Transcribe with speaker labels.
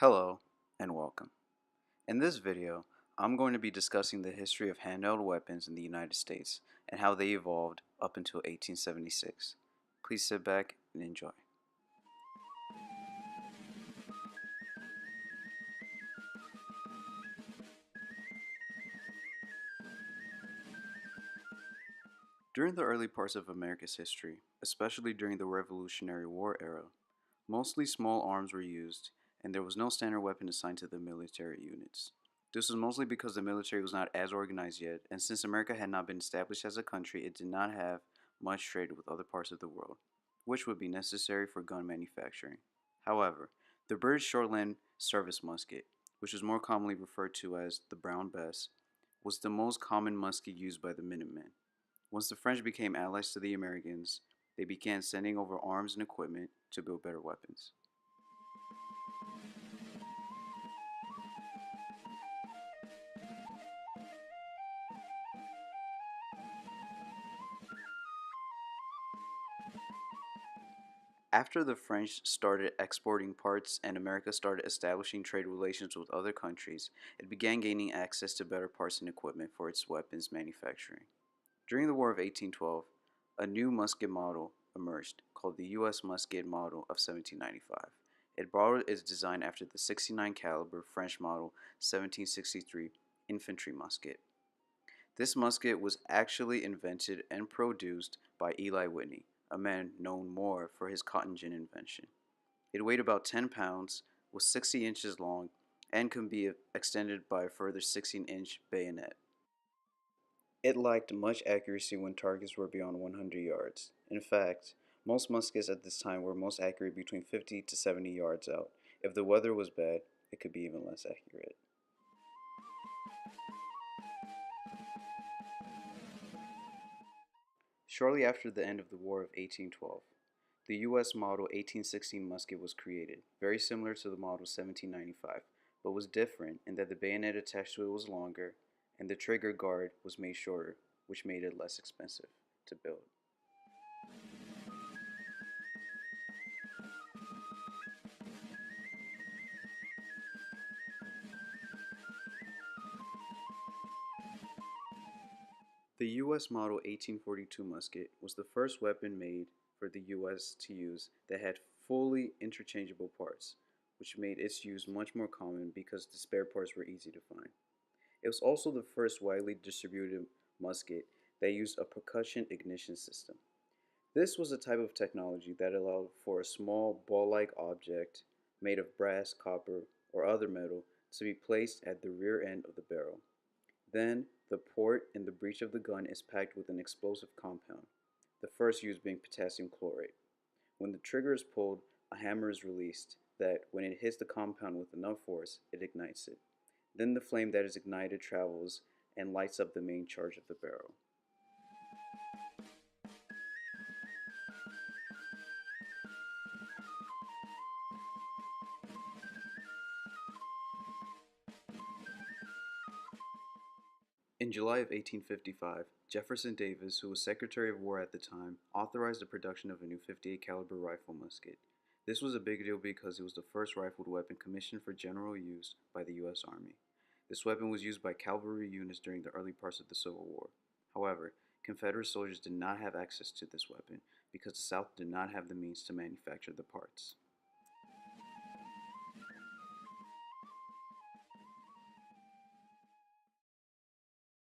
Speaker 1: Hello and welcome. In this video, I'm going to be discussing the history of handheld weapons in the United States and how they evolved up until 1876. Please sit back and enjoy. During the early parts of America's history, especially during the Revolutionary War era, mostly small arms were used, and there was no standard weapon assigned to the military units. This was mostly because the military was not as organized yet, and since America had not been established as a country, it did not have much trade with other parts of the world, which would be necessary for gun manufacturing. However, the British Shortland Service musket, which is more commonly referred to as the Brown Bess, was the most common musket used by the Minutemen. Once the French became allies to the Americans, they began sending over arms and equipment to build better weapons. After the French started exporting parts and America started establishing trade relations with other countries, it began gaining access to better parts and equipment for its weapons manufacturing. During the War of 1812, a new musket model emerged called the U.S. Musket Model of 1795. It borrowed its design after the 69 caliber French model 1763 infantry musket. This musket was actually invented and produced by Eli Whitney, a man known more for his cotton gin invention. It weighed about 10 pounds, was 60 inches long, and could be extended by a further 16-inch bayonet. It lacked much accuracy when targets were beyond 100 yards. In fact, most muskets at this time were most accurate between 50 to 70 yards out. If the weather was bad, it could be even less accurate. Shortly after the end of the War of 1812, the U.S. Model 1816 musket was created, very similar to the Model 1795, but was different in that the bayonet attached to it was longer and the trigger guard was made shorter, which made it less expensive to build. The U.S. Model 1842 musket was the first weapon made for the U.S. to use that had fully interchangeable parts, which made its use much more common because the spare parts were easy to find. It was also the first widely distributed musket that used a percussion ignition system. This was a type of technology that allowed for a small ball-like object made of brass, copper, or other metal to be placed at the rear end of the barrel. Then, the port in the breech of the gun is packed with an explosive compound, the first used being potassium chlorate. When the trigger is pulled, a hammer is released that, when it hits the compound with enough force, it ignites it. Then the flame that is ignited travels and lights up the main charge of the barrel. In July of 1855, Jefferson Davis, who was Secretary of War at the time, authorized the production of a new 58 caliber rifle musket. This was a big deal because it was the first rifled weapon commissioned for general use by the U.S. Army. This weapon was used by cavalry units during the early parts of the Civil War. However, Confederate soldiers did not have access to this weapon because the South did not have the means to manufacture the parts.